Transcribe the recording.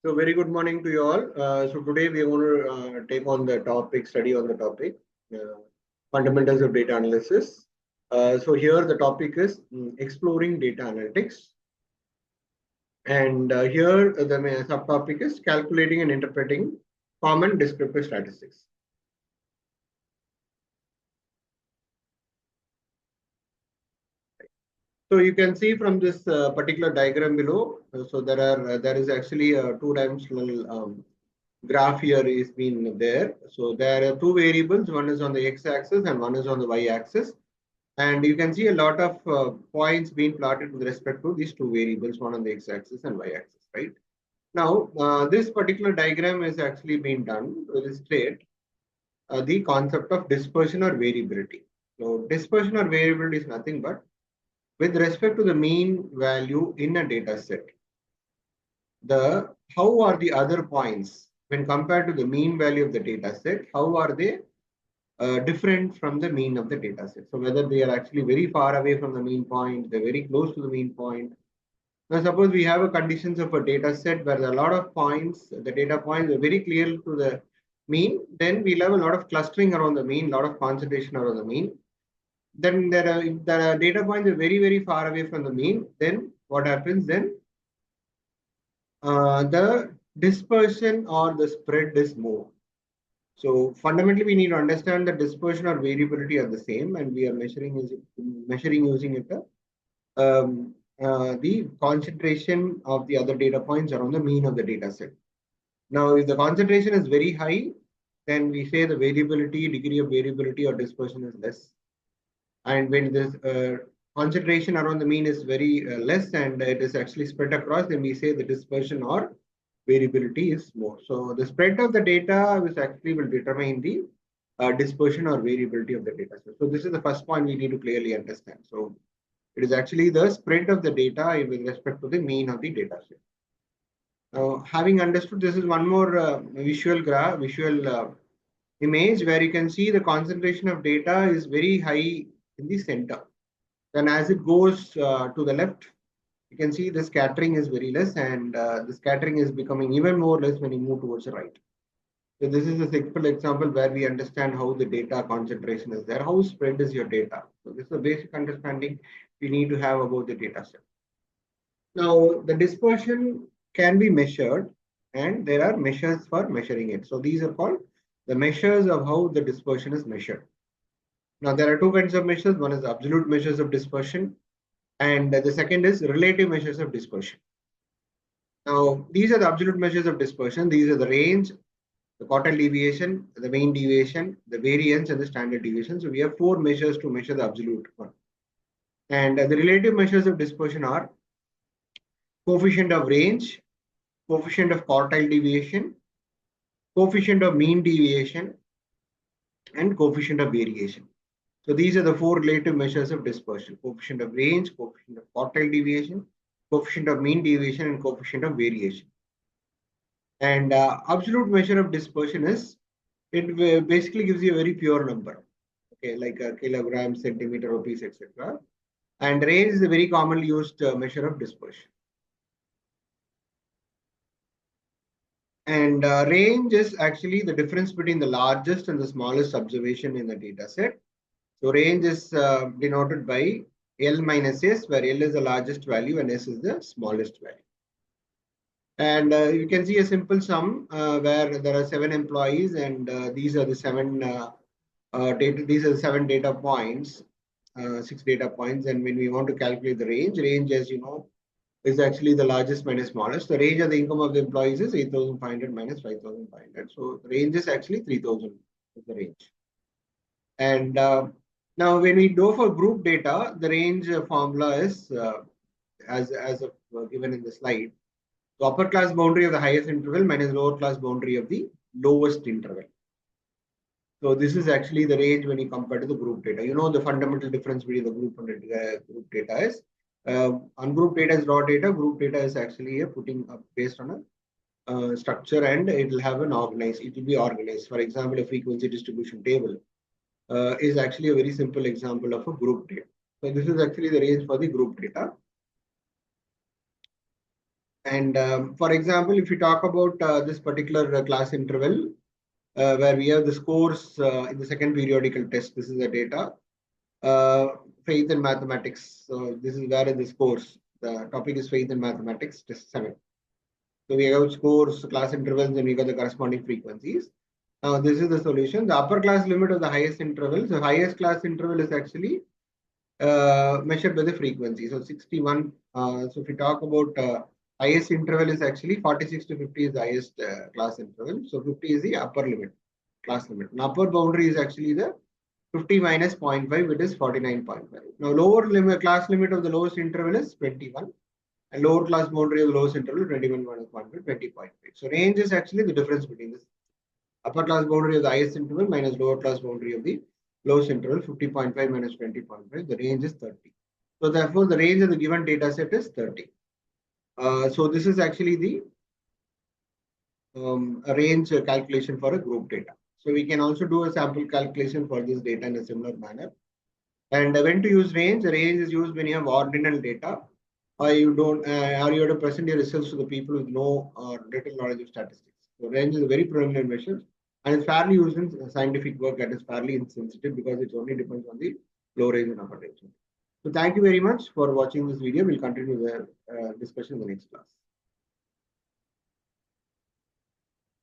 So very good morning to you all. So today we are going to take on the topic, study on the topic, fundamentals of data analysis. So here the topic is exploring data analytics. And here the main subtopic is calculating and interpreting common descriptive statistics. So you can see from this particular diagram below. So there is actually a two-dimensional graph here is been there. So there are two variables. One is on the x-axis and one is on the y-axis. And you can see a lot of points being plotted with respect to these two variables, one on the x-axis and y-axis, right? Now, this particular diagram is actually being done to illustrate the concept of dispersion or variability. So dispersion or variability is nothing but with respect to the mean value in a data set, how are the other points when compared to the mean value of the data set, how are they different from the mean of the data set? So whether they are actually very far away from the mean point, they're very close to the mean point. Now suppose we have a conditions of a data set where there are a lot of points, the data points are very clear to the mean, then we'll have a lot of clustering around the mean, a lot of concentration around the mean. Then if the data points are very, very far away from the mean, then what happens then? The dispersion or the spread is more. So fundamentally, we need to understand the dispersion or variability are the same, and we are measuring using it the concentration of the other data points around the mean of the data set. Now, if the concentration is very high, then we say the variability, degree of variability or dispersion is less. And when this concentration around the mean is very less and it is actually spread across, then we say the dispersion or variability is more. So the spread of the data is actually will determine the dispersion or variability of the data set. So this is the first point we need to clearly understand. So it is actually the spread of the data with respect to the mean of the data set. Now, having understood, this is one more visual image where you can see the concentration of data is very high in the center. Then as it goes to the left, you can see the scattering is very less, and the scattering is becoming even more less when you move towards the right. So this is a simple example where we understand how the data concentration is there, how spread is your data. So this is a basic understanding we need to have about the data set. Now, the dispersion can be measured, and there are measures for measuring it. So these are called the measures of how the dispersion is measured. Now, there are two kinds of measures. One is absolute measures of dispersion, and the second is relative measures of dispersion. Now, these are the absolute measures of dispersion. These are the range, the quartile deviation, the mean deviation, the variance, and the standard deviation. So we have four measures to measure the absolute one. And the relative measures of dispersion are coefficient of range, coefficient of quartile deviation, coefficient of mean deviation, and coefficient of variation. So these are the four relative measures of dispersion: coefficient of range, coefficient of quartile deviation, coefficient of mean deviation, and coefficient of variation. And absolute measure of dispersion is, it basically gives you a very pure number, okay, like a kilogram, centimeter, rupees, etc. And range is a very commonly used measure of dispersion. And range is actually the difference between the largest and the smallest observation in the data set. So range is denoted by L minus S, where L is the largest value and S is the smallest value. And you can see a simple sum where there are 7 employees, and these are the 7 data points, 6 data points. And when we want to calculate the range, as you know, is actually the largest minus smallest. The range of the income of the employees is 8,500 minus 5,500. So the range is actually 3,000 is the range. And now when we go for group data, the range formula is as given in the slide. The upper class boundary of the highest interval minus lower class boundary of the lowest interval. So this is actually the range when you compare to the group data. You know the fundamental difference between the group and the group data is ungroup data is raw data. Group data is actually putting up based on a structure, and it will have an organized. It will be organized. For example, a frequency distribution table is actually a very simple example of a group data. So this is actually the range for the group data. And for example, if you talk about this particular class interval, where we have the scores in the second periodical test, this is the data. Faith in mathematics. So this is where in the scores. The topic is faith in mathematics, test 7. So we have scores, class intervals, and we got the corresponding frequencies. Now this is the solution. The upper class limit of the highest interval. So highest class interval is actually measured by the frequency. So 61. So if we talk about highest interval is actually 46 to 50 is the highest class interval. So 50 is the upper limit, class limit. And upper boundary is actually the 50 minus 0.5, which is 49.5. Now lower limit, class limit of the lowest interval is 21. And lower class boundary of the lowest interval 21 minus 0.5, 20.5. So range is actually the difference between this upper class boundary of the highest interval minus lower class boundary of the lowest interval 50.5 minus 20.5. The range is 30. So therefore, the range of the given data set is 30. So this is actually the range calculation for a group data. So we can also do a sample calculation for this data in a similar manner. And when to use range? The range is used when you have ordinal data, or you don't, or you have to present your results to the people with no or little knowledge of statistics. So range is a very predominant measure, and it's fairly used in scientific work that is fairly insensitive because it only depends on the low range and upper range. So thank you very much for watching this video. We'll continue the discussion in the next class.